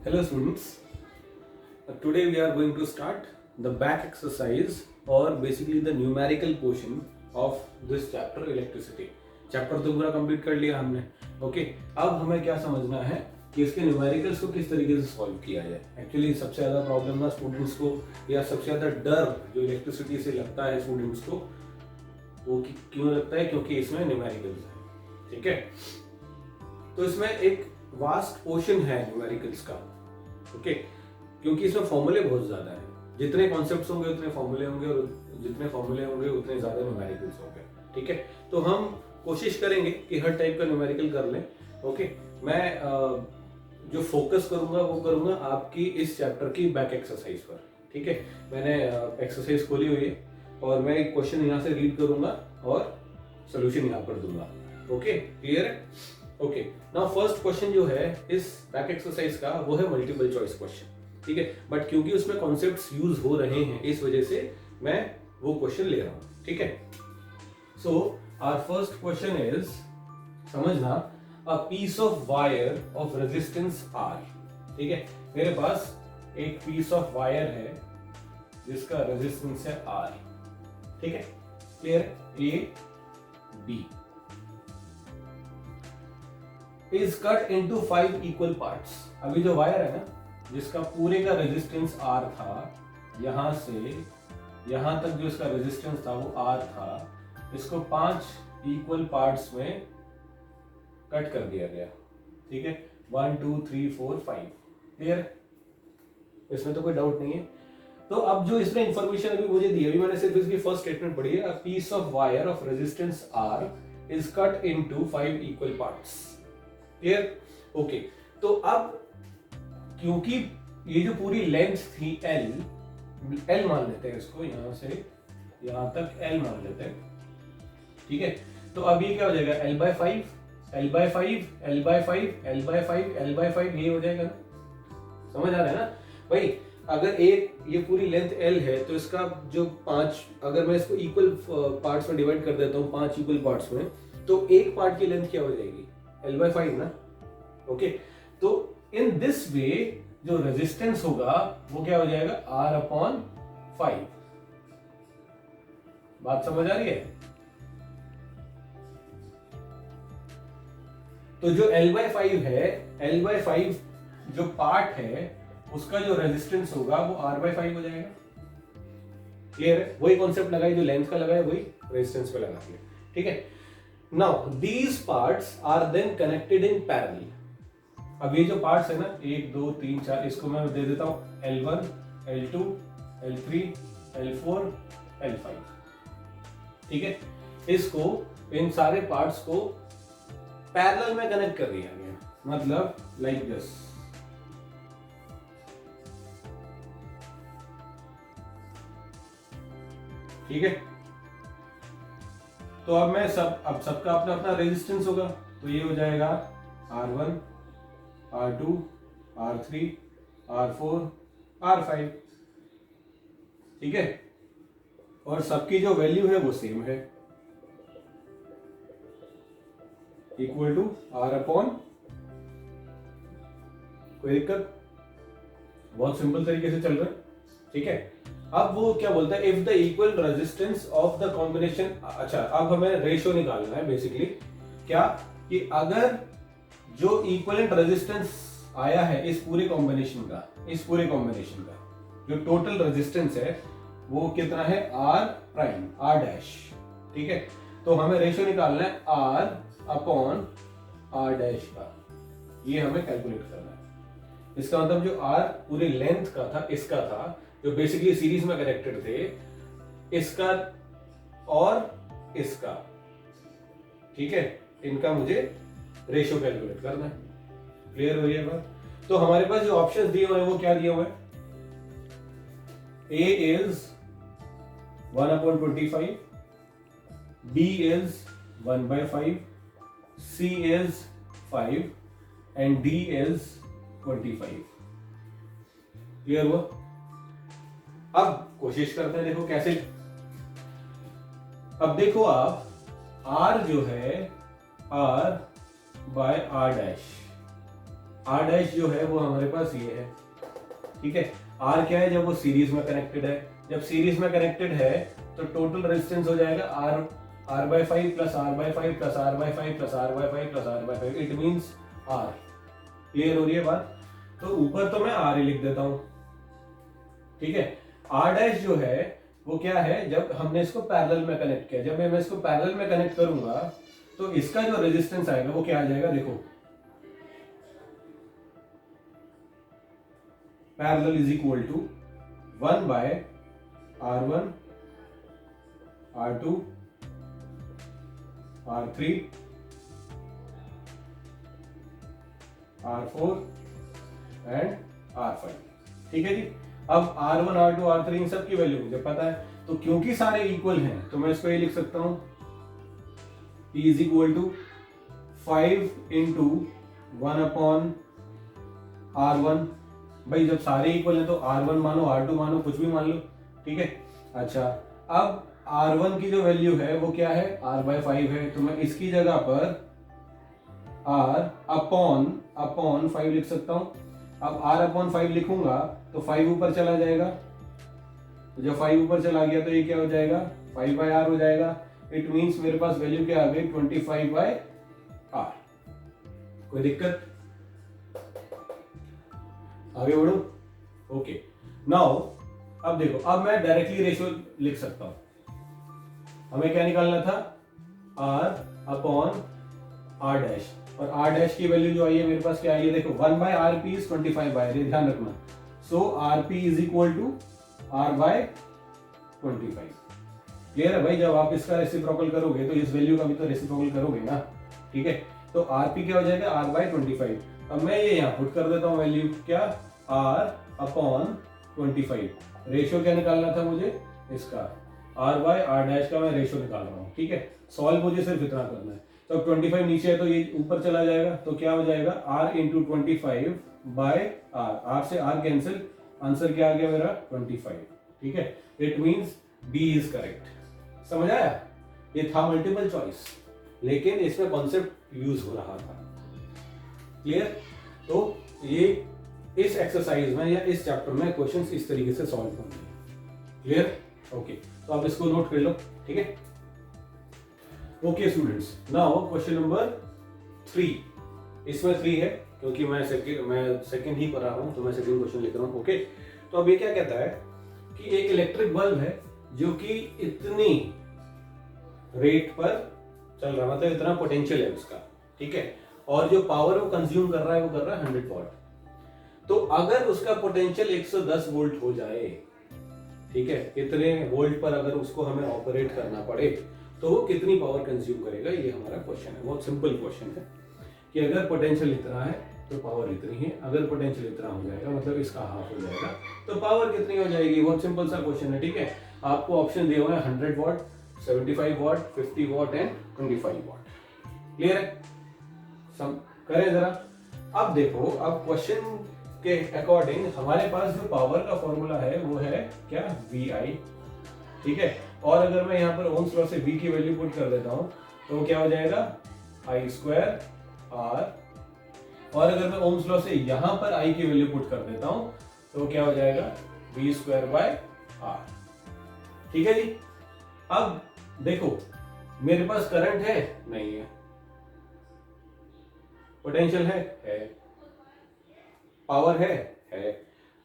Hello students, today we are going to start the back exercise or basically the numerical portion of this chapter electricity. Chapter तो पूरा complete कर लिया हमने. Okay, अब हमें क्या समझना है कि इसके न्यूमेरिकल्स को किस तरीके से सॉल्व किया जाए. एक्चुअली सबसे ज़्यादा प्रॉब्लम ना स्टूडेंट्स को या सबसे ज़्यादा डर जो इलेक्ट्रिसिटी से लगता है स्टूडेंट्स को, वो क्यों लगता है? क्योंकि इसमें न्यूमेरिकल्स है. ठीक है, तो इसमें एक वास्ट पोर्शन है न्यूमेरिकल्स का. ओके, क्योंकि इसमें फॉर्मूले बहुत ज्यादा है. जितने कॉन्सेप्ट्स होंगे उतने फॉर्मूले होंगे और जितने फॉर्मूले होंगे उतने ज्यादा न्यूमेरिकल्स होंगे. ठीक है, तो हम कोशिश करेंगे कि हर टाइप का न्यूमेरिकल कर लें. ओके, मैं जो फोकस करूंगा वो करूंगा आपकी इस चैप्टर की बैक एक्सरसाइज पर. ठीक है, मैंने एक्सरसाइज खोली हुई है और मैं एक क्वेश्चन यहाँ से रीड करूंगा और सोल्यूशन यहाँ पर दूंगा. ओके, क्लियर है? ओके, नाउ फर्स्ट क्वेश्चन जो है इस बैक एक्सरसाइज का वो है मल्टीपल चॉइस क्वेश्चन. ठीक है, बट क्योंकि उसमें कॉन्सेप्ट्स यूज हो रहे हैं इस वजह से मैं वो क्वेश्चन ले रहा हूं. ठीक है, so our first question is, समझना, a piece of wire of resistance R. ठीक है, मेरे पास एक पीस ऑफ वायर है जिसका रेजिस्टेंस है आर. ठीक है, clear? A B is cut into 5 equal parts. अभी जो वायर है ना, जिसका पूरे का रेजिस्टेंस R था, यहां से यहां तक जो इसका रेजिस्टेंस था वो R था, इसको 5 इक्वल पार्ट्स में कट कर दिया गया. ठीक है, 1 2 3 4 5. क्लियर? इसमें तो कोई डाउट नहीं है. तो अब जो इसने इंफॉर्मेशन अभी मुझे दी, अभी मैंने सिर्फ इसकी फर्स्ट स्टेटमेंट पढ़ी है. A piece of wire of resistance R is cut into 5 equal parts. Clear? Okay, तो अब क्योंकि ये जो पूरी लेंथ थी L मान लेते हैं इसको, यहां से यहां तक L मान लेते हैं. ठीक है, तो अब ये क्या हो जाएगा? L/5 L/5 L/5 L/5 L/5 ये हो जाएगा ना. समझ आ रहा है ना भाई? अगर एक ये पूरी लेंथ L है तो इसका जो 5, अगर मैं इसको इक्वल पार्ट्स में डिवाइड कर देता हूँ 5 इक्वल पार्ट्स में, तो एक पार्ट की लेंथ क्या हो जाएगी? L/5 ना. ओके, तो इन दिस वे जो रेजिस्टेंस होगा वो क्या हो जाएगा? R/5. बात समझ आ रही है? तो जो L/5 है, L/5 जो पार्ट है उसका जो रेजिस्टेंस होगा वो R/5 हो जाएगा. क्लियर है? वही कॉन्सेप्ट लगाई जो लेंथ का लगाया, वही रेजिस्टेंस पे लगा दिया. ठीक है, Now these parts are then connected in parallel. अब ये जो पार्ट्स है ना, 1 2 3 4, इसको मैं दे देता हूं L1 L2 L3 L4 L5. ठीक है, इसको, इन सारे पार्ट्स को पैरेलल में कनेक्ट कर दिया गया. मतलब लाइक दिस. ठीक है, तो अब मैं अब सबका अपना अपना रेजिस्टेंस होगा, तो ये हो जाएगा R1 R2 R3 R4 R5. ठीक है, और सबकी जो वैल्यू है वो सेम है, इक्वल टू R/. कोई दिक्कत? बहुत सिंपल तरीके से चल रहा है. ठीक है, अब वो क्या बोलता है? If the equal resistance of the combination. अच्छा, अब हमें रेशियो निकालना है बेसिकली. क्या कि अगर जो इक्विवेलेंट रेजिस्टेंस आया है इस पूरे कॉम्बिनेशन का जो टोटल रेजिस्टेंस है वो कितना है? R'. ठीक है, तो हमें रेशियो निकालना है R/R' का. ये हमें कैलकुलेट करना है. इसका मतलब जो R पूरी लेंथ का था, इसका था, जो बेसिकली सीरीज में कनेक्टेड थे, इसका और इसका. ठीक है, इनका मुझे रेशियो कैलकुलेट करना है. क्लियर हो रही है बात? तो हमारे पास जो ऑप्शंस दिए हुए हैं वो क्या दिए हुए हैं? A is 1/25, B is 1/5, C is 5 and D is 25. Clear हुआ? अब कोशिश करते हैं, देखो कैसे. अब देखो आप, R जो है R/R'. R डैश जो है वो हमारे पास ये है, ठीक है। R क्या है, जब वो सीरीज में कनेक्टेड है, जब सीरीज में कनेक्टेड है तो टोटल रेजिस्टेंस हो जाएगा R/5 plus R/5 plus R/5 plus R/5 plus R/5, it means R। Clear हो रही है बात? तो ऊपर तो मैं R ही लिख देता हूं, ठीक है। R डैश जो है वो क्या है, जब हमने इसको पैरेलल में कनेक्ट किया, जब मैं इसको पैरेलल में कनेक्ट करूंगा तो इसका जो रेजिस्टेंस आएगा वो क्या आ जाएगा, देखो parallel is equal to 1 by R1 R2 R3 R4 and R5, ठीक है जी। अब R1 R2 R3 इन सब की वैल्यू मुझे पता है, तो क्योंकि सारे इक्वल हैं तो मैं इसको ये लिख सकता हूं P is equal to 5 into 1 upon R1। भाई जब सारे इक्वल हैं तो R1 मानो R2 मानो कुछ भी मान लो, ठीक है। अच्छा, अब R1 की जो वैल्यू है वो क्या है, R/5 है, तो मैं इसकी जगह पर R अपॉन 5 लिख सकता हूं। अब R अपॉन 5 लिखूंगा तो 5 ऊपर चला जाएगा, तो जब 5 ऊपर चला गया तो ये क्या हो जाएगा, 5/R हो जाएगा। इट मींस मेरे पास वैल्यू क्या आ गई, 25/R। कोई दिक्कत? आगे बढ़ो, ओके। नाउ अब देखो, अब मैं डायरेक्टली रेशियो लिख सकता हूं। हमें क्या निकालना था, R अपॉन R डैश, और R डैश की वैल्यू जो आई है मेरे पास क्या आई है, देखो 1/RP इज 25/R, ये ध्यान रखना। So RP is equal to R/25। Clear है भाई? जब आप इसका रेसिप्रोकल करोगे तो इस वैल्यू का भी तो रेसिप्रोकल करोगे ना, ठीक है। तो RP क्या हो जाएगा, R/25। अब मैं ये यहाँ पुट कर देता हूँ वैल्यू, क्या, R अपॉन 25। रेशियो क्या निकालना था मुझे, इसका R/R डैश का मैं रेशियो निकाल रहा हूँ, ठीक है। सॉल्व मुझे सिर्फ इतना करना है। तो 25 नीचे है तो ये ऊपर चला जाएगा, तो क्या हो जाएगा, R इंटू 25/R। R से R कैंसिल, आंसर क्या आ गया मेरा, 25, ठीक है। It means B is correct. समझ आया? ये था मल्टीपल चॉइस, लेकिन इसमें कॉन्सेप्ट यूज हो रहा था। क्लियर? तो ये इस एक्सरसाइज में या इस चैप्टर में क्वेश्चंस इस तरीके से सॉल्व होंगे। क्लियर? ओके, तो आप इसको नोट कर लो, ठीक है। Okay students, now question number 3। इसमें 3 है क्योंकि मैं सेकंड ही पढ़ा हूं, तो मैं सेकंड क्वेश्चन लिख रहा हूं। ओके, तो अब ये क्या कहता है कि एक इलेक्ट्रिक बल्ब है जो कि इतनी रेट पर चल रहा, मतलब इतना पोटेंशियल है उसका, ठीक है, और जो पावर वो कंज्यूम कर रहा है वो कर रहा है 100 वॉट। तो अगर उसका पोटेंशियल 110 वोल्ट हो जाए, ठीक है, इतने वोल्ट पर अगर उसको हमें ऑपरेट करना पड़े तो वो कितनी पावर कंज्यूम करेगा, ये हमारा क्वेश्चन है। बहुत सिंपल क्वेश्चन है कि अगर पोटेंशियल इतना है तो पावर इतनी है, अगर पोटेंशियल इतना हो जाएगा मतलब इसका हाफ हो जाएगा तो पावर कितनी हो जाएगी। बहुत सिंपल सा क्वेश्चन है, ठीक है। आपको ऑप्शन दिए हुए हैं 100 what, 75 what, 50 what and 25 what. Clear है? सम करें जरा। अब देखो, अब क्वेश्चन के अकॉर्डिंग हमारे पास जो पावर का फॉर्मूला है वो है क्या, VI, ठीक है। और अगर मैं यहाँ पर ओम्स लॉ से V की वैल्यू पुट कर देता हूँ तो क्या हो जाएगा, I²R। और अगर मैं ओम्स लॉ से यहां पर I की वैल्यू पुट कर देता हूं तो क्या हो जाएगा, V²/R। ठीक है जी। अब देखो, मेरे पास करंट है, नहीं है, पोटेंशियल है, पावर है।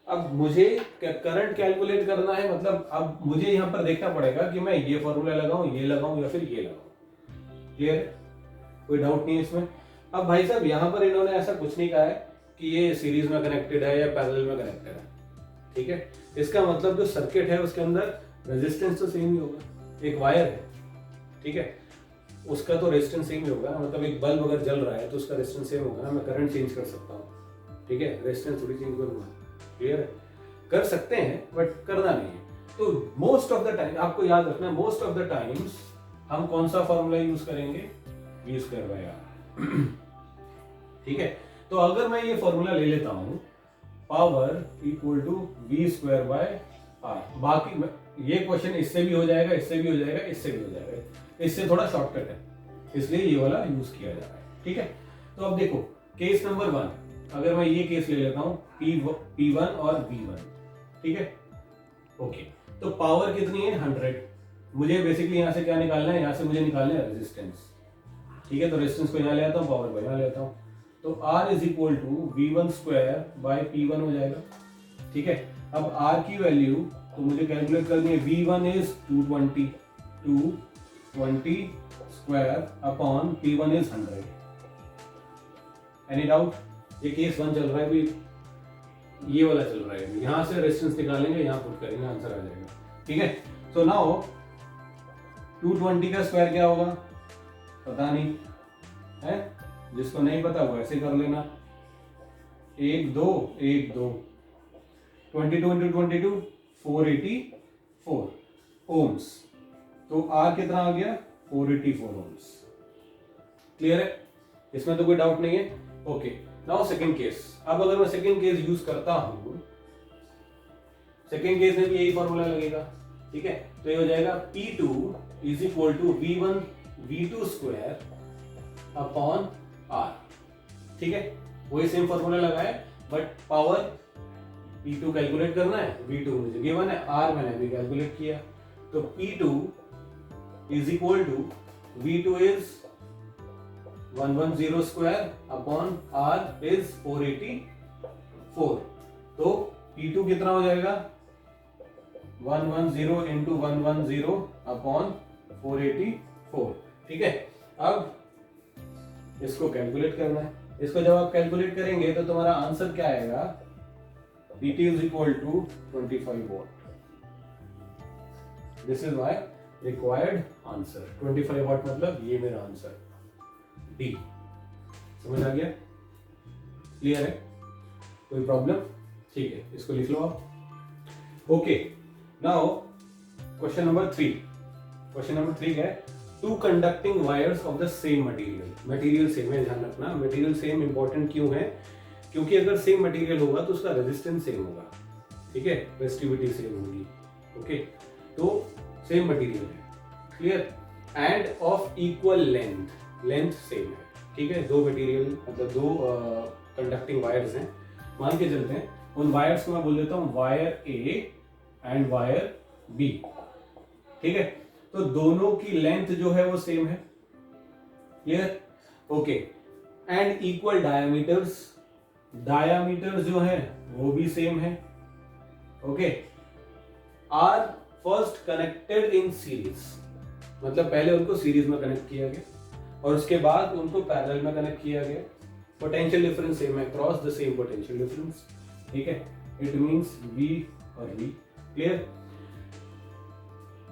अब मुझे करंट कैलकुलेट करना है, मतलब अब मुझे यहां पर देखना पड़ेगा कि मैं ये फॉर्मूला लगाऊं, ये लगाऊं या फिर ये लगाऊं। क्लियर है? कोई डाउट नहीं है इसमें। अब भाई साहब यहां पर इन्होंने ऐसा कुछ नहीं कहा है कि ये सीरीज में कनेक्टेड है या पैरेलल में कनेक्टेड है, ठीक है। इसका मतलब जो सर्किट है उसके अंदर रेजिस्टेंस तो सेम ही होगा। एक वायर है, ठीक है, उसका तो रेजिस्टेंस सेम ही होगा। मतलब एक बल्ब अगर जल रहा है तो उसका रेजिस्टेंस सेम होगा ना। मैं करंट चेंज कर सकता हूँ, ठीक है, रेजिस्टेंस थोड़ी चेंज करूंगा। क्लियर है? कर सकते हैं बट करना नहीं है। तो मोस्ट ऑफ द टाइम आपको याद रखना, मोस्ट ऑफ द टाइम्स हम कौन सा फॉर्मूला यूज करेंगे, V²/R। ठीक है। तो अगर मैं ये फॉर्मूला ले लेता हूं, पावर इक्वल टू V²/R, बाकी ये क्वेश्चन इससे भी हो जाएगा, इससे भी हो जाएगा, इससे भी हो जाएगा, इससे थोड़ा शॉर्टकट है, इसलिए ये वाला यूज किया जा रहा है। ठीक है। तो अब देखो केस नंबर 1, अगर मैं ये केस ले लेता हूँ P1 और V1, ठीक है, ओके, तो पावर कितनी है 100। मुझे बेसिकली यहाँ से क्या निकालना है, यहाँ से मुझे निकालना है रेजिस्टेंस, ठीक है, तो रेजिस्टेंस को यहाँ ले आता हूँ, पावर को यहाँ ले आता हूँ, तो R is equal to V1 square by P1 हो जाएगा, ठीक है। अब R की वैल्यू तो मुझे कैलकुलेट करनी है, V1 is 220 square upon P1 is 100। Any doubt? ये केस 1 चल रहा है अभी, ये वाला चल रहा है, यहां से रेजिस्टेंस निकालेंगे, यहां पुट करेंगे, आंसर आ जाएगा, ठीक है। सो नाउ 220 का स्क्वायर क्या होगा पता नहीं है, जिसको नहीं पता वो ऐसे कर लेना, 1 2 1 2, 22 into 22 484 ओम्स, तो R कितना आ गया 484 ओम्स। क्लियर है, इसमें तो कोई डाउट नहीं है। Okay, now second case. अब अगर मैं सेकंड केस यूज करता हूं, सेकंड केस में भी यही फॉर्मूला लगेगा, ठीक है, तो ये हो जाएगा P2 is equal to V1 V2 square upon R, ठीक है, वही सेम फॉर्मूला लगा है, बट पावर P2 कैलकुलेट करना है, V2 मुझे गिवन है, R मैंने अभी कैलकुलेट किया, तो P2 is equal to V2 is 110 square upon R is 484, तो P2 कितना हो जाएगा 110 इंटू 110 अपॉन 484, ठीक है। अब इसको कैलकुलेट करना है, इसको जब आप कैलकुलेट करेंगे तो तुम्हारा आंसर क्या आएगा, PT is equal to 25 watt. This is my required answer. 25 watt मतलब ये मेरा आंसर D। समझ आ गया? क्लियर है? कोई प्रॉब्लम? ठीक है, इसको लिख लो आप। Okay, now question number 3। Question number 3 क्या है, two conducting wires of the same material. Material same है, ध्यान रखना, मटेरियल सेम इंपॉर्टेंट क्यों है, क्योंकि अगर सेम मटेरियल होगा तो उसका रेजिस्टेंस सेम होगा, ठीक है, रेजिस्टिविटी सेम होगी, ओके, तो सेम मटेरियल है, clear, end of equal length, length same है, ठीक है, दो मटेरियल मतलब दो कंडक्टिंग वायर्स हैं, मान के चलते हैं, उन वायर्स को मैं बोल देता हूं wire A and wire B, ठीक है, तो दोनों की लेंथ जो है वो सेम है, clear, okay, and equal diameters, diameters जो है वो भी सेम है, okay, are first connected in series, मतलब पहले उनको सीरीज में कनेक्ट किया गया और उसके बाद उनको पैरेलल में कनेक्ट किया गया, पोटेंशियल डिफरेंस सेम है, cross the same potential difference, ठीक है, इट मींस V और V, clear.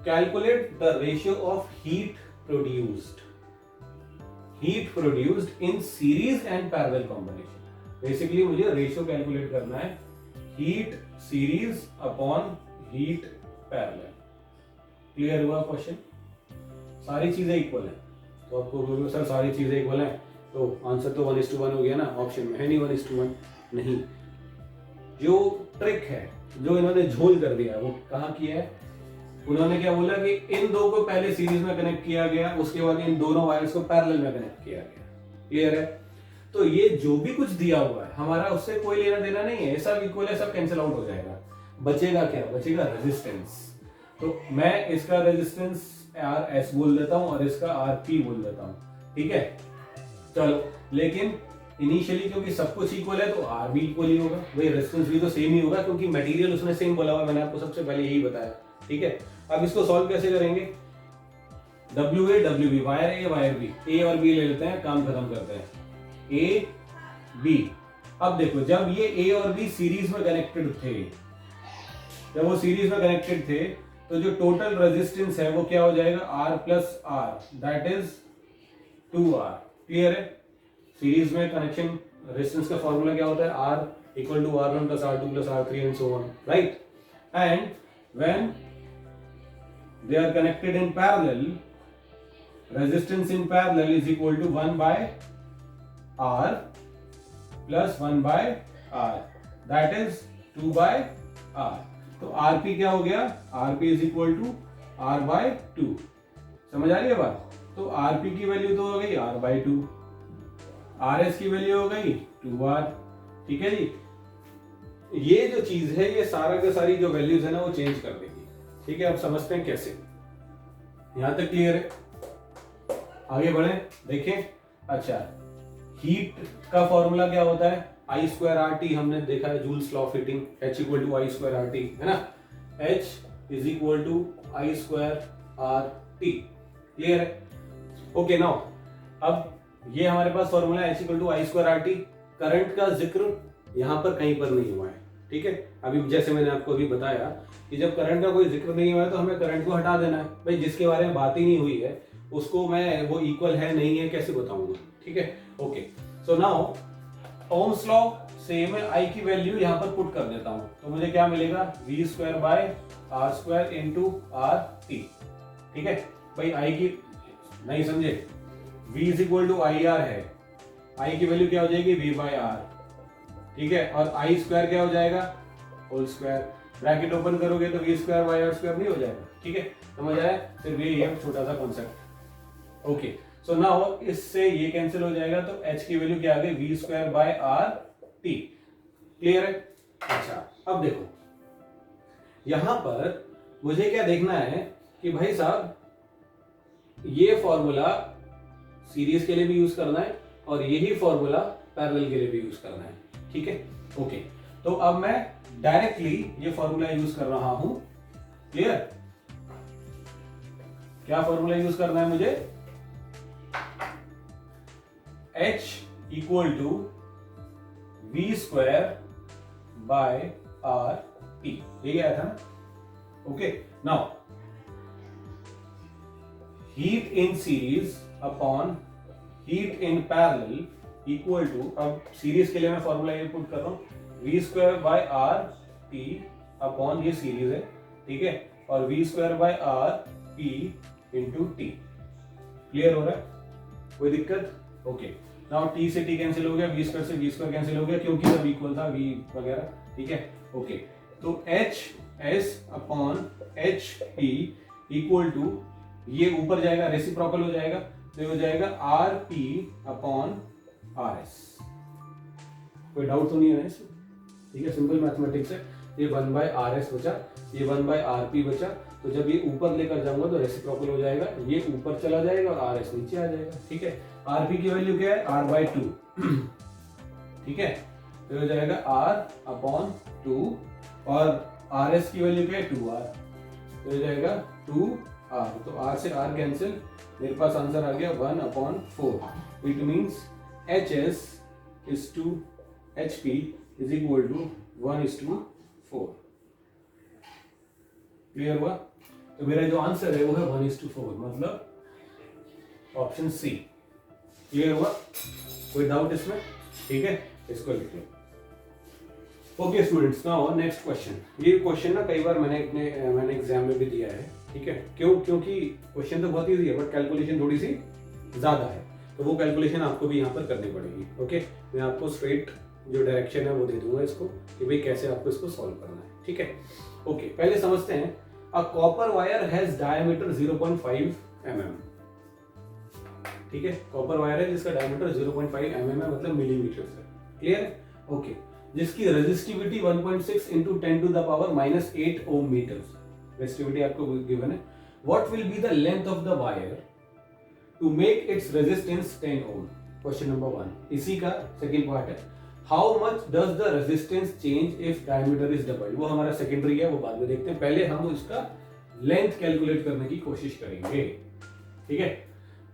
Calculate the ratio of heat produced in series and parallel combination. Basically मुझे रेशियो कैलकुलेट करना है, heat series upon heat parallel. Clear हुआ question? सारी चीजें equal है, तो आपको बोलोगे सर सारी चीजें इक्वल है, तो आंसर तो 1:1 हो गया ना, ऑप्शन में है नहीं 1:1, नहीं, जो ट्रिक है, जो इन्होंने झोल कर दिया वो कहाँ किया है, उन्होंने क्या बोला कि इन दो को पहले सीरीज में कनेक्ट किया गया, उसके बाद इन दोनों वायर्स को पैरेलल में कनेक्ट किया गया, क्लियर है। तो ये जो भी कुछ दिया हुआ है हमारा उससे कोई लेना देना नहीं है, सब इक्वल है, सब कैंसिल आउट हो जाएगा, बचेगा क्या, बचेगा रेजिस्टेंस, तो मैं इसका रेजिस्टेंस RS बोल देता हूं और इसका RP बोल देता हूं, ठीक है, चलो, लेकिन इनिशियली क्योंकि सब कुछ इक्वल है तो R भी इक्वल ही होगा, वही रेजिस्टेंस भी तो सेम ही होगा, क्योंकि मटेरियल उसने सेम बोला हुआ, मैंने आपको सबसे पहले यही बताया, ठीक है। अब इसको सॉल्व कैसे करेंगे, WA WB, wire A wire B, A और B ले लेते हैं, काम खत्म करते हैं, A B। अब देखो जब ये A और B सीरीज में कनेक्टेड थे, जब वो सीरीज में कनेक्टेड थे तो जो टोटल रेजिस्टेंस है वो क्या हो जाएगा, R plus R, that is 2R, clear है। सीरीज में कनेक्शन रेजिस्टेंस का फॉर्मूला क्या होता है, R equal to R1 plus R2 plus R3 and so on, right, and when they are connected in parallel, resistance in parallel is equal to 1 by R plus 1 by R, that is 2 by R, तो RP क्या हो गया, RP is equal to R by 2, समझ आ रही है बात, तो RP की वैल्यू तो हो गई R by 2, RS की वैल्यू हो गई 2R, ठीक है जी। ये जो चीज है ये सारा का सारी जो वैल्यूज है ना वो चेंज कर देगी। ठीक है, अब समझते हैं कैसे। यहां तक क्लियर है? आगे बढ़े, देखें। अच्छा, हीट का फॉर्मूला क्या होता है? आई स्क्वायर आर टी, हमने देखा है Joule's law of heating, H equal to I square R T, है ना। H is equal to I square R T. Clear है? ओके, नाउ अब ये हमारे पास formula H equal to I square R T. Current का जिक्र यहां पर कहीं पर नहीं हुआ है। ठीक है, अभी जैसे मैंने आपको अभी बताया कि जब करंट का कोई जिक्र नहीं हुआ है तो हमें करंट को हटा देना है। भाई जिसके बारे में बात ही नहीं हुई है उसको मैं वो इक्वल है नहीं है कैसे बताऊंगा? ठीक है, okay. So now Ohm's law same है, आई की वैल्यू यहां पर पुट कर देता हूं तो मुझे क्या मिलेगा? V square by R square into R T. ठीक है भाई, आई की नहीं समझे, v is equal to I R है, आई की वैल्यू क्या हो जाएगी? v by R. ठीक है, और आई स्क्वायर क्या हो जाएगा? Whole square. ब्रैकेट ओपन करोगे तो v square by R square नहीं हो जाएगा? ठीक है, समझ आया? सिर्फ ये छोटा सा कॉन्सेप्ट। ओके, सो नाउ इससे ये कैंसिल हो जाएगा तो h की वैल्यू क्या आ गई? v square by R T. Clear है? अच्छा, अब देखो यहां पर मुझे क्या देखना है कि भाई साहब ये फॉर्मूला सीरीज के लिए भी यूज करना है और यही फॉर्मूला पैरेलल के लिए भी यूज करना है। ठीक है, ओके। तो अब मैं डायरेक्टली ये फॉर्मूला यूज कर रहा हूं। क्लियर? क्या फॉर्मूला यूज करना है मुझे? H equal to V square by R T, यही आया था ना? Okay, now heat in series upon heat in parallel equal to, अब सीरीज के लिए मैं फॉर्मूला ये पुट कर रहा हूं, v square by R T upon, ये सीरीज है, ठीक है, और v square by R P into T. Clear हो रहा है? कोई दिक्कत? ओके, नाउ t से t कैंसिल हो गया, v स्क्वायर से v स्क्वायर कैंसिल हो गया क्योंकि सब इक्वल था v वगैरह। ठीक है, ओके। तो h s upon h p equal to, ये ऊपर जाएगा रेसिप्रोकल हो जाएगा तो ये हो जाएगा R P upon R S. कोई डाउट तो नहीं है इसमें? ठीक है, सिंपल मैथमेटिक्स है। ये 1 बाय आर एस बचा, ये 1 बाय आर पी बचा, तो जब ये ऊपर लेकर जाऊंगा तो रेसिप्रोकल हो जाएगा, ये ऊपर चला जाएगा और आर एस नीचे आ जाएगा। ठीक है, आर पी की वैल्यू क्या है? R by 2। ठीक है, तो हो जाएगा आर अपॉन 2 और आर एस की वैल्यू क्या है? 2r, तो हो जाएगा 2r, तो r से r कैंसिल, मेरे पास आंसर आ गया 1/4। It means HS is to HP is equal to 1:4। Clear हुआ? तो मेरा जो आंसर है वो है 1:4, मतलब ऑप्शन सी। क्लियर हुआ? कोई डाउट इसमें? ठीक है, इसको लिख लो। Okay students, now next question. ये क्वेश्चन ना कई बार मैंने एग्जाम में भी दिया है। ठीक है, क्योंकि क्वेश्चन तो बहुत इजी है बट कैलकुलेशन थोड़ी सी ज्यादा है, तो वो कैलकुलेशन आपको भी यहाँ पर करनी पड़ेगी। ओके, मैं आपको स्ट्रेट जो डायरेक्शन है वो दे दूंगा इसको कि भाई कैसे आपको इसको सॉल्व करना है। ठीक है, ओके, पहले समझते हैं। A copper wire has diameter 0.5 mm। ठीक है, कॉपर वायर है जिसका डायमीटर 0.5 mm है, मतलब मिलीमीटर है। क्लियर? ओके, जिसकी resistivity 1.6 into 10 to the power -8 ohm metre resistivity आपको गिवन है। What will be the length of the wire to make its resistance 10 ohm? Question number 1 इसी का सेकंड पार्ट है। How much does the resistance change if diameter is doubled? वो हमारा secondary है, वो बाद में देखते हैं, पहले हम इसका लेंथ कैलकुलेट करने की कोशिश करेंगे। ठीक है,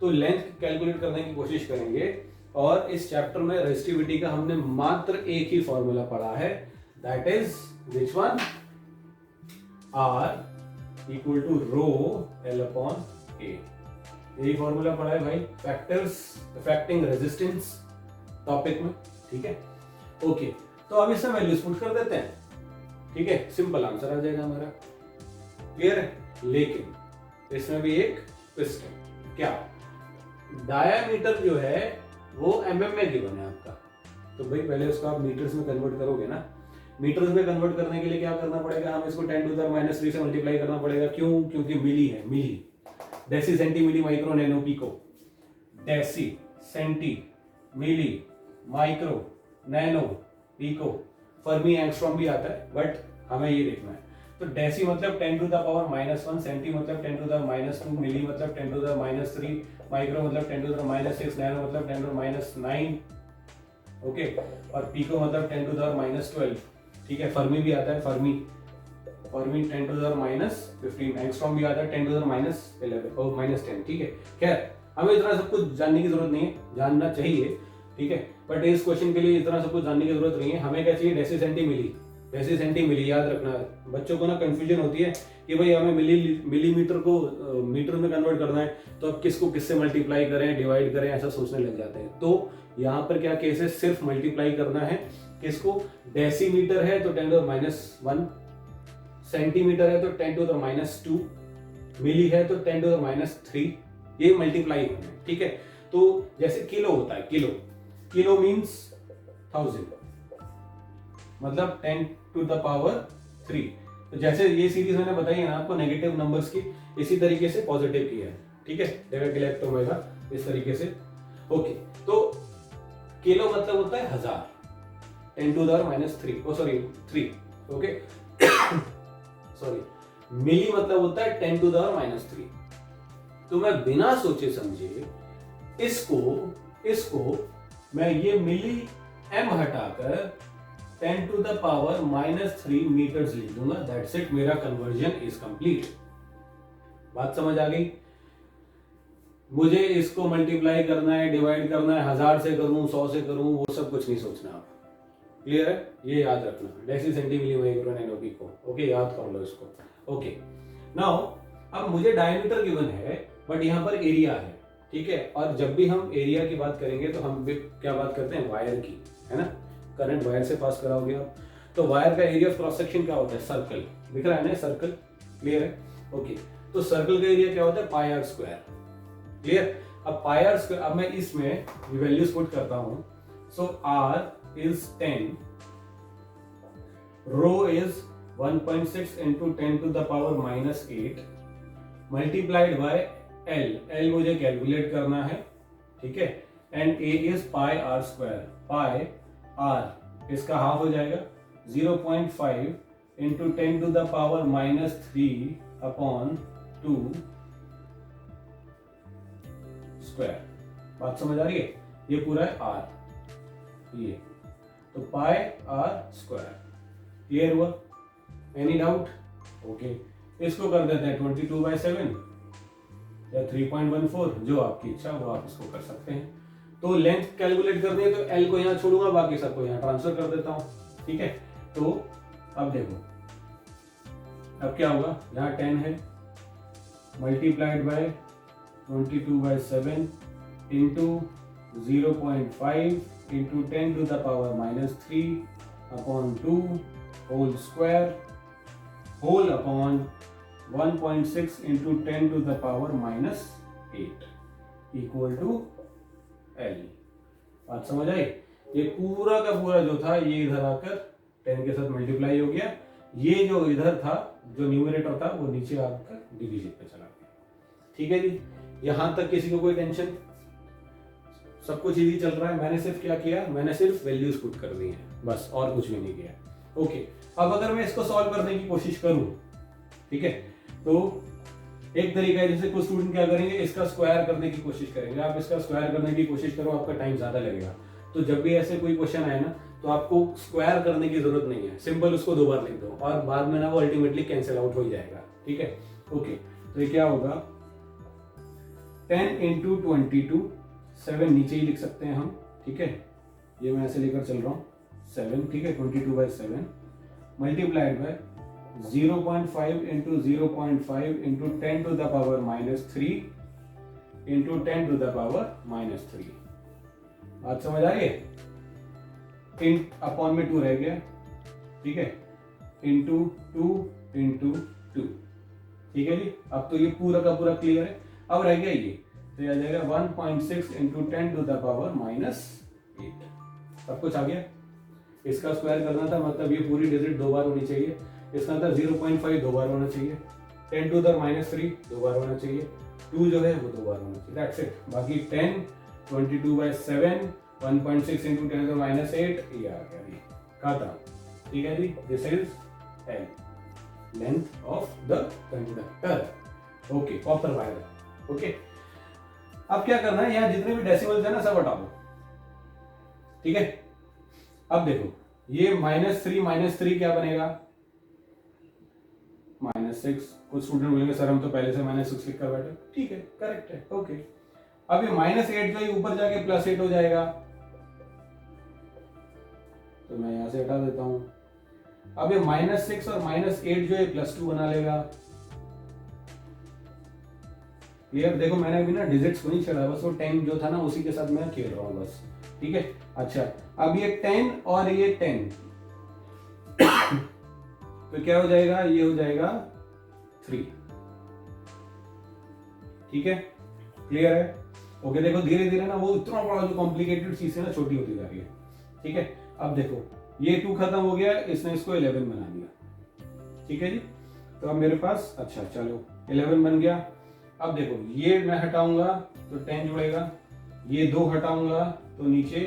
तो लेंथ कैलकुलेट करने की कोशिश करेंगे और इस चैप्टर में रेजिस्टिविटी का हमने मात्र एक ही फॉर्मूला पढ़ा है, that is which one? R equal to rho L upon A। यही फॉर्मूला पढ़ा है भाई, फैक्टर्स अफेक्टिंग रेजिस्टेंस टॉपिक में। ठीक है, ओके, तो अब इसमें वैल्यूज पुट कर देते हैं। ठीक है, सिंपल आंसर आ जाएगा हमारा। क्लियर है? लेकिन इसमें भी एक ट्विस्ट है। क्या? डायामीटर जो है वो mm में गिवन है आपका, तो भाई पहले उसको आप मीटर्स में कन्वर्ट करोगे ना। मीटर्स में कन्वर्ट करने के लिए क्या करना पड़ेगा? हम इसको 10 टू द -3 से मल्टीप्लाई करना पड़ेगा। क्यों? क्योंकि मिली है, milli, deci centi milli micro nano pico, deci centi milli micro nano pico, fermi, angstrom भी आता है, बट हमें ये देखना है। तो डेसी मतलब 10 टू द पावर -1, सेंटी मतलब 10 टू द -2, मिली मतलब 10 टू द -3, माइक्रो मतलब 10 टू द -6, नैनो मतलब 10 टू द -9, ओके, और पिको मतलब 10 टू द -12, ठीक है। फर्मी भी आता है, फर्मी 10 टू द -15, एंगस्ट्रॉम भी आता है 10 टू द -11 और -10, ठीक है। खैर हमें इतना सब कुछ जानने की जरूरत नहीं है, जानना चाहिए, ठीक है, बट इस क्वेश्चन के लिए इतना सब कुछ जानने की जरूरत नहीं है। हमें क्या चाहिए, deci centi milli, deci centi milli, याद रखना। बच्चों को ना कंफ्यूजन होती है कि भाई हमें मिलीमीटर को मीटर में कन्वर्ट करना है, तो अब किसको किससे मल्टीप्लाई करें, डिवाइड करें, ऐसा सोचने लग जाते हैं। तो यहाँ पर क्या केस है, सिर्फ मल्टीप्लाई करना है। किसको, डेसीमीटर है तो 10 टू द -1, सेंटीमीटर है तो 10 टू द -2, मिली है तो 10 टू द -3, ये मल्टीप्लाई होना है, ठीक है। तो जैसे किलो होता है, किलो मीन्स 1000, मतलब 10 टू द पावर 3। तो जैसे ये सीरीज मैंने बताई है ना आपको नेगेटिव नंबर्स की, इसी तरीके से पॉजिटिव की है, ठीक है, डेबिट इलेक्ट होगा इस तरीके से, ओके। तो किलो मतलब होता है 1000, 10 टू द -3, 3, ओके, सॉरी। मिली मतलब होता है 10 टू द -3। तो मैं बिना सोचे समझे इसको मैं ये मिली एम हटाकर 10 टू द पावर -3 मीटर्स लिख दूंगा, दैट्स इट, मेरा कन्वर्जन इज कंप्लीट। बात समझ आ गई। मुझे इसको मल्टीप्लाई करना है, डिवाइड करना है, 1000 से करूं, 100 से करूं, वो सब कुछ नहीं सोचना आप, क्लियर है, ये याद रखना, deci centi milli micro nano pico, okay, याद कर लो इसको, ओके। नाउ अब मुझे डायमीटर गिवन है, बट यहाँ पर एरिया है, ठीक है। और जब भी हम एरिया की बात करेंगे तो हम क्या बात करते हैं, वायर की, है ना, करंट वायर से पास कराओगे आप, तो वायर का एरिया ऑफ क्रॉस सेक्शन क्या होता है, सर्कल, दिख रहा है ना, सर्कल, क्लियर है, ओके। तो सर्कल का एरिया क्या होता है, पाई आर स्क्वायर, क्लियर। अब पाई आर स्क्वायर, अब मैं इसमें वैल्यूज पुट करता हूं, so R is 10, rho is 1.6 into 10 to the power -8 multiplied by L मुझे कैलकुलेट करना है, ठीक है, and A is pi R square, pi R इसका हाफ हो जाएगा 0.5 into 10 to the power -3 upon 2 square. बात समझ आ रही है, ये पूरा है आर, ये तो पाई आर स्क्वायर, क्लियर हुआ, एनी डाउट, ओके। इसको कर देते हैं 22/7 या 3.14, जो आपकी इच्छा वो आप इसको कर सकते हैं। तो लेंथ कैलकुलेट करनी है तो एल को यहाँ छोड़ूंगा, बाकी सबको यहाँ ट्रांसफर कर देता हूँ, ठीक है। तो अब देखो, अब क्या होगा, यहाँ 10 है multiplied by 22/7 into 0.5 into 10 to the power -3 upon 2 whole square, whole upon 1.6 into 10 to the power -8 equal to L। बात समझ आई, ये पूरा का पूरा जो था ये इधर आकर 10 के साथ मल्टीप्लाई हो गया, ये जो इधर था जो न्यूमरेटर था वो नीचे आकर डिवीजन पे चला गया, ठीक है जी। यहां तक किसी को कोई टेंशन, सब कुछ इजी चल रहा है। मैंने सिर्फ क्या किया, मैंने सिर्फ वैल्यूज पुट कर दी हैं, बस, और कुछ भी नहीं किया, ओके। अब अगर मैं इसको सॉल्व करने की कोशिश करूं, ठीक है, तो एक तरीका है, जैसे कुछ स्टूडेंट क्या करेंगे, इसका स्क्वायर करने की कोशिश करेंगे। आप इसका स्क्वायर करने की कोशिश करो, आपका टाइम ज्यादा लगेगा। तो जब भी ऐसे कोई क्वेश्चन आए ना, तो आपको स्क्वायर करने की जरूरत नहीं है, सिंपल उसको 2 बार लिख दो और बाद में ना वो अल्टीमेटली कैंसिल आउट हो जाएगा, ठीक है, ओके। तो ये क्या होगा, 10 इंटू 22, 7 नीचे ही लिख सकते हैं हम, ठीक है, ये मैं ऐसे लेकर चल रहा हूँ, 7, ठीक है, 22/7 multiplied by 0.5 into 0.5 into 10 to the power -3 into 10 to the power -3। बात समझ आ रही है, इन अपॉन में 2 रह गया, ठीक है, इंटू 2 इंटू 2, ठीक है जी। अब तो ये पूरा का पूरा क्लियर है। अब रह गया ये, तो ये आ जाएगा 1.6 इंटू 10 to the power -8, सब कुछ आ गया। इसका स्क्वायर करना था, मतलब ये पूरी डिजिट 2 बार होनी चाहिए, इसका था 0.5 2 बार होना चाहिए, 10 to the -3 2 बार होना चाहिए, 2 जो है वो 2 बार होना चाहिए, दैट्स इट। बाकी 10, 22/7, 1.6 इंटू 10 to the -8 ये आ गया, खत्म, ठीक है जी। This is L, length of the conductor, okay, copper wire, okay. अब क्या करना है, यहाँ जितने भी डेसिमल्स है ना सब हटा दो, ठीक है। अब देखो ये -3 क्या बनेगा, -6। कुछ स्टूडेंट बोलेंगे सर हम तो पहले से -6 लिख कर बैठे, ठीक है, करेक्ट है, ओके। अब ये -8 जो है ऊपर जाके +8 हो जाएगा, तो मैं यहां से हटा देता हूं। अब ये -6 और -8 जो है +2 बना लेगा। क्लियर, देखो मैंने अभी ना डिजिट्स को नहीं चढ़ा, बस वो 10 जो था ना उसी के साथ मैं खेल रहा हूँ बस, ठीक है। अच्छा, अब ये 10 और ये 10 तो क्या हो जाएगा, ये हो जाएगा 3, ठीक है, क्लियर है, ओके। देखो धीरे धीरे ना वो इतना बड़ा जो कॉम्प्लिकेटेड चीज है ना छोटी होती जा रही है, ठीक है। अब देखो ये 2 खत्म हो गया, इसने इसको 11 बना दिया, ठीक है जी। तो अब मेरे पास, अच्छा चलो 11 बन गया। अब देखो ये मैं हटाऊंगा तो 10 जुड़ेगा, ये 2 हटाऊंगा तो नीचे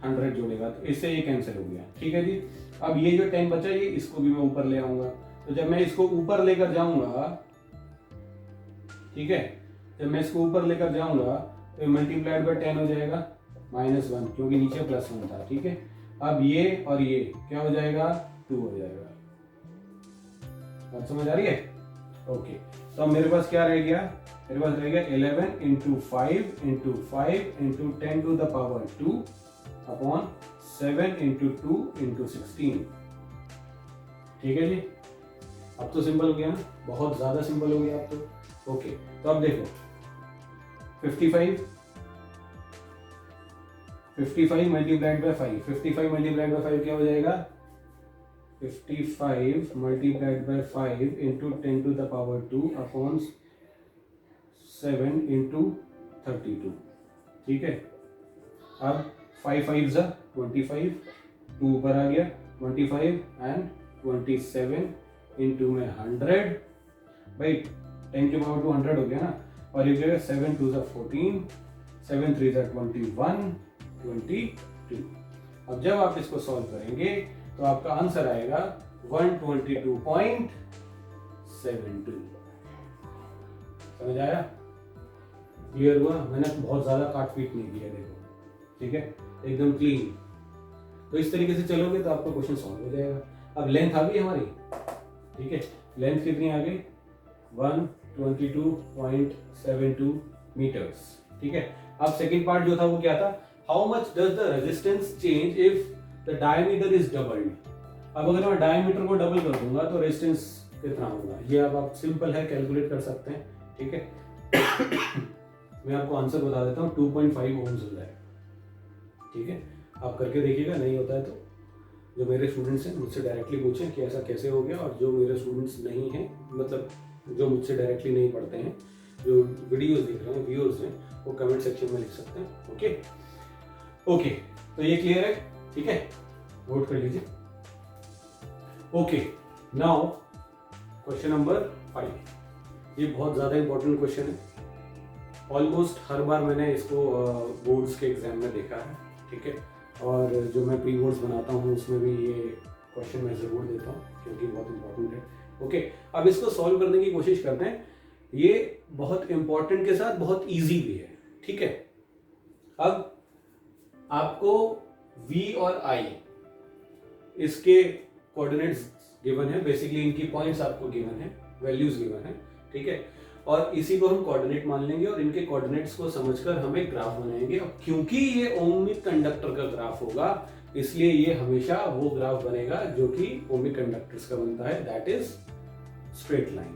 100 जुड़ेगा, तो इससे ये कैंसिल हो गया, ठीक है जी। अब ये जो 10 बचा ये इसको भी मैं ऊपर ले आऊंगा, तो जब मैं इसको ऊपर लेकर जाऊंगा, ठीक है, जब मैं इसको ऊपर लेकर जाऊंगा तो मल्टीप्लाइड बाय 10 हो जाएगा -1, क्योंकि नीचे +1 था, ठीक है। अब ये और ये क्या हो जाएगा, 2 हो जाएगा, बात समझ आ रही है, ओके। तो अब मेरे पास क्या रह गया, मेरे पास रह गया 11 × 5 × 5 × 10 to the power 2 अपॉन 7 × 2 × 16, ठीक है जी। अब तो सिंपल हो गया ना, बहुत ज्यादा सिंपल हो गया अब तो, ओके। तो अब देखो 55 मल्टीप्लाइड बाय 5, 55 मल्टीप्लाइड बाय 5 क्या हो जाएगा, 55 multiplied by 5 × 10 to the power 2 upon 7 × 32, ठीक है। अब 5 5 जा 25, 2 ऊपर आ गया 25 एंड 27 इंटू में 100 भाई 10 के पावर 2 100 हो गया ना, और ये क्या 7 2 14, 7 3 21, 22। अब जब आप इसको सॉल्व करेंगे तो आपका आंसर आएगा 122.72। समझ आया, क्लियर हुआ, मैंने बहुत ज्यादा काट पीट नहीं किया, देखो, ठीक है, एकदम क्लीन। तो इस तरीके से चलोगे तो आपका क्वेश्चन सॉल्व हो जाएगा। अब लेंथ आ गई हमारी, ठीक है, लेंथ कितनी आ गई, 122.72 मीटर्स, ठीक है। अब सेकंड पार्ट जो था वो क्या था, how much does the resistance change if the diameter is doubled. अब अगर मैं डायमीटर को डबल कर दूंगा तो रेजिस्टेंस कितना होगा, ये अब आप सिंपल है, कैलकुलेट कर सकते हैं, ठीक है। मैं आपको आंसर बता देता हूँ, 2.5 ओम्स हो जाएगा, ठीक है। आप करके देखिएगा, नहीं होता है तो जो मेरे स्टूडेंट्स हैं मुझसे डायरेक्टली पूछें कि ऐसा कैसे हो गया, और जो मेरे स्टूडेंट्स नहीं हैं, मतलब जो मुझसे डायरेक्टली नहीं पढ़ते हैं, जो वीडियोस देख रहे हैं, व्यूअर्स हैं, वो कमेंट सेक्शन में लिख सकते हैं, ओके ओके। तो ये क्लियर है, ठीक है, नोट कर लीजिए, ओके। नाउ क्वेश्चन नंबर 5, ये बहुत ज़्यादा इंपॉर्टेंट क्वेश्चन है, ऑलमोस्ट हर बार मैंने इसको बोर्ड्स के एग्जाम में देखा है, ठीक है, और जो मैं प्री बोर्ड्स बनाता हूँ उसमें भी ये क्वेश्चन मैं ज़रूर देता हूँ क्योंकि बहुत इंपॉर्टेंट है, ओके। अब इसको सॉल्व करने की कोशिश करते हैं, ये बहुत इंपॉर्टेंट के साथ बहुत इजी भी है, ठीक है। अब आपको v और i इसके कोऑर्डिनेट्स गिवन है, बेसिकली इनकी पॉइंट्स आपको गिवन है, वैल्यूज गिवन है, ठीक है, और इसी को हम कोऑर्डिनेट मान लेंगे और इनके कोऑर्डिनेट्स को समझकर हम एक ग्राफ बनाएंगे। और क्योंकि ये ओमिक कंडक्टर का ग्राफ होगा इसलिए ये हमेशा वो ग्राफ बनेगा जो कि ओमिक कंडक्टर्स का बनता है, that is straight line.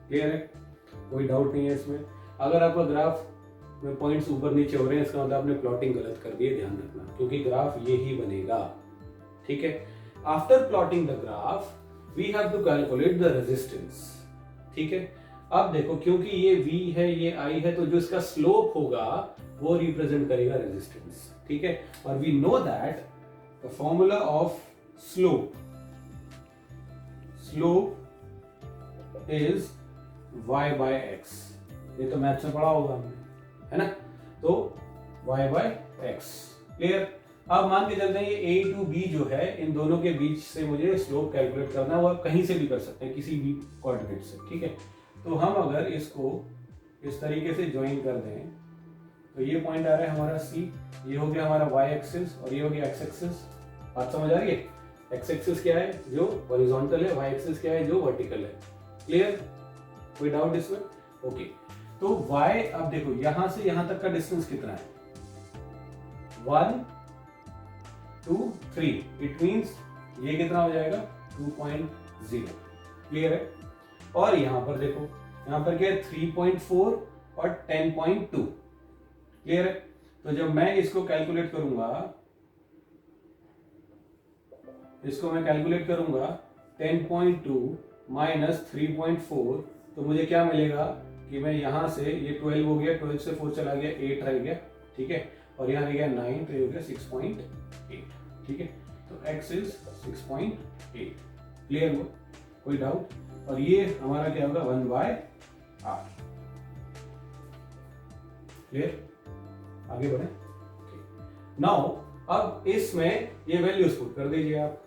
Clear है, कोई डाउट नहीं है इसमें। अगर आपका ग्राफ में पॉइंट्स ऊपर नीचे हो रहे हैं इसका मतलब आपने प्लॉटिंग गलत कर दी है, ध्यान रखना, क्योंकि ग्राफ ये ही बनेगा, ठीक है। After plotting the graph we have to calculate the resistance, ठीक है। अब देखो क्योंकि ये v है ये i है तो जो इसका स्लोप होगा वो रिप्रेजेंट करेगा रेजिस्टेंस, ठीक है। और we know that the formula of slope is y by x, ये तो मैथ्स में पढ़ा होगा हमने, है ना, तो y by x, क्लियर। अब मान के चलते हैं ये ए टू बी जो है, इन दोनों के बीच से मुझे स्लोप कैलकुलेट करना है, वो आप कहीं से भी कर सकते हैं, किसी भी कोऑर्डिनेट से, ठीक है। तो हम अगर इसको इस तरीके से ज्वाइन कर दें तो ये पॉइंट आ रहा है हमारा सी, ये हो गया हमारा वाई एक्सिस और ये हो गया एक्स एक्सिस। बात समझ आ रही है? एक्स एक्सिस क्या है जो हॉरिजॉन्टल है, वाई एक्सिस क्या है जो वर्टिकल है। क्लियर? कोई डाउट इसमें? ओके। तो y, अब देखो यहां से यहां तक का डिस्टेंस कितना है, 1 2 3, इट मींस ये कितना हो जाएगा 2.0। क्लियर है? और यहां पर देखो, यहां पर क्या है 3.4 और 10.2। क्लियर है? तो जब मैं इसको कैलकुलेट करूंगा, इसको मैं कैलकुलेट करूंगा 10.2 माइनस 3.4, तो मुझे क्या मिलेगा कि मैं यहां से, ये 12 हो गया, 12 से 4 चला गया, 8 रह गया, ठीक है, और यहाँ रह गया 9, तो ये हो गया 6.8। ठीक है, तो x इज 6.8। क्लियर हुआ? कोई डाउट? और ये हमारा क्या होगा 1/r। क्लियर? आगे बढ़े। नाउ अब इसमें ये वैल्यूज पुट कर दीजिए आप।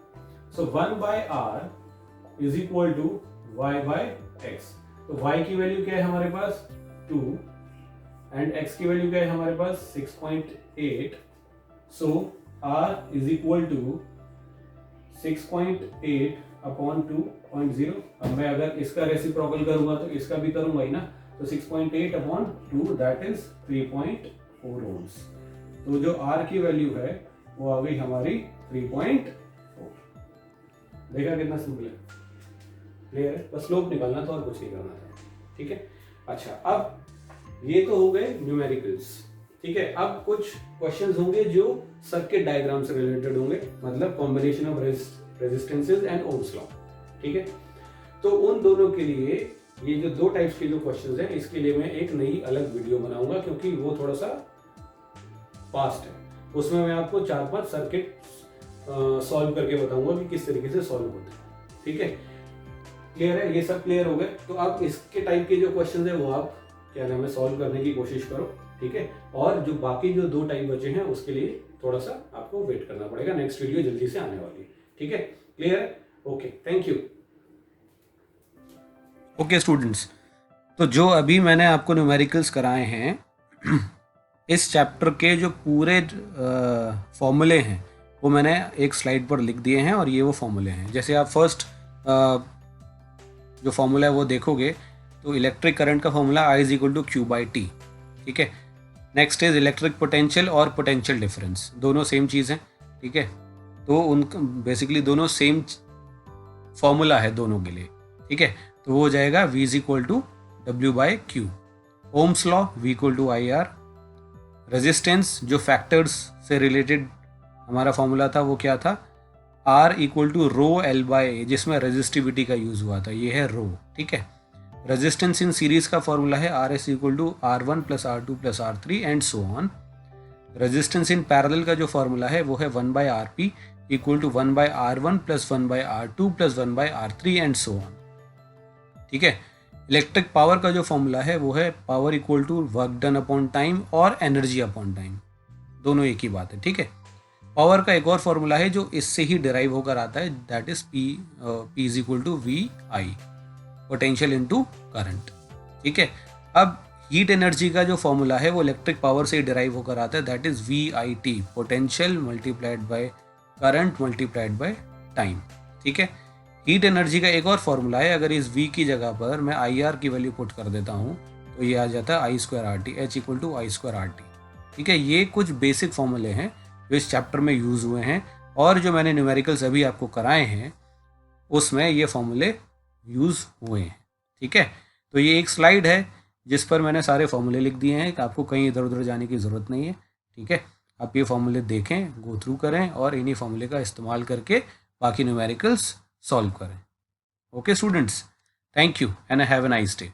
So 1/r is equal to y/x। तो y की वैल्यू क्या है हमारे पास 2 एंड x की वैल्यू क्या है हमारे पास 6.8। So r is equal to 6.8 upon 2.0। अब मैं अगर इसका रेसिप्रोकल करूंगा तो इसका भी करूंगा ही ना, तो 6.8 अपॉन 2 दैट इज 3.4 ओम्स। तो जो r की वैल्यू है वो आ गई हमारी 3.4। देखा कितना सिंपल है? क्लियर है? बस स्लोप निकालना था और कुछ नहीं करना था। ठीक है, अच्छा अब ये तो हो गए न्यूमेरिकल्स। ठीक है, अब कुछ क्वेश्चंस होंगे जो सर्किट डायग्राम से रिलेटेड होंगे, मतलब combination of resistances and Ohm's law. ठीक है, तो उन दोनों के लिए ये जो दो टाइप्स के जो क्वेश्चंस हैं, इसके लिए मैं एक नई अलग वीडियो बनाऊंगा, क्योंकि वो थोड़ा सा फास्ट है। उसमें मैं आपको 4-5 सर्किट सॉल्व करके बताऊंगा कि किस तरीके से सॉल्व होते हैं। ठीक है, क्लियर है? ये सब क्लियर हो गए। तो अब इसके टाइप के जो क्वेश्चन है वो आप क्या नाम है सॉल्व करने की कोशिश करो। ठीक है, और जो बाकी जो 2 टाइप बचे हैं उसके लिए थोड़ा सा आपको वेट करना पड़ेगा, नेक्स्ट वीडियो जल्दी से आने वाली है। ठीक है, क्लियर है? Okay, thank you. Okay students, तो जो अभी मैंने आपको न्यूमेरिकल्स कराए हैं इस चैप्टर के जो पूरे फॉर्मूले हैं वो मैंने एक स्लाइड पर लिख दिए हैं, और ये वो फॉर्मूले हैं। जैसे आप फर्स्ट जो फॉर्मूला है वो देखोगे तो इलेक्ट्रिक करंट का formula I is equal to Q by T. ठीक है, नेक्स्ट इज इलेक्ट्रिक पोटेंशियल और पोटेंशियल डिफरेंस, दोनों सेम चीज़ हैं। ठीक है, तो उनका बेसिकली दोनों सेम फॉर्मूला है दोनों के लिए। ठीक है, तो वो हो जाएगा V is equal to W by Q. Ohm's law V equal to IR। Resistance जो फैक्टर्स से रिलेटेड हमारा फॉर्मूला था वो क्या था, R equal to rho L by A, जिसमें रेजिस्टिविटी का यूज हुआ था, ये है रो। ठीक है, रेजिस्टेंस इन सीरीज का फॉर्मूला है RS equal to R1 plus R2 plus R3 and so on. Resistance in parallel का जो फॉर्मूला है वो है 1/RP equal to 1/R1 plus 1/R2 plus 1/R3 and so on. ठीक है, इलेक्ट्रिक पावर का जो फॉर्मूला है वो है power equal to work done upon time और एनर्जी अपॉन टाइम, दोनों एक ही बात है। ठीक है, पावर का एक और फॉर्मूला है जो इससे ही डिराइव होकर आता है, that is P is equal to VI, potential into current. ठीक है, अब हीट एनर्जी का जो फॉर्मूला है वो इलेक्ट्रिक पावर से ही डिराइव होकर आता है, that is VIT, potential multiplied by current multiplied by time. ठीक है, हीट एनर्जी का एक और फॉर्मूला है, अगर इस V की जगह पर मैं IR की वैल्यू पुट कर देता हूँ तो ये आ जाता है I²RT, H equal to I²RT। ठीक है, ये कुछ बेसिक फॉर्मूले हैं जो इस चैप्टर में यूज़ हुए हैं, और जो मैंने न्यूमेरिकल्स अभी आपको कराए हैं उसमें ये फॉर्मूले यूज़ हुए हैं। ठीक है, तो ये एक स्लाइड है जिस पर मैंने सारे फॉर्मूले लिख दिए हैं, आपको कहीं इधर उधर जाने की ज़रूरत नहीं है। ठीक है, आप ये फॉर्मूले देखें, गो थ्रू करें और इन्हीं फॉर्मूले का इस्तेमाल करके बाकी न्यूमेरिकल्स सॉल्व करें। Okay students, thank you and have a nice day.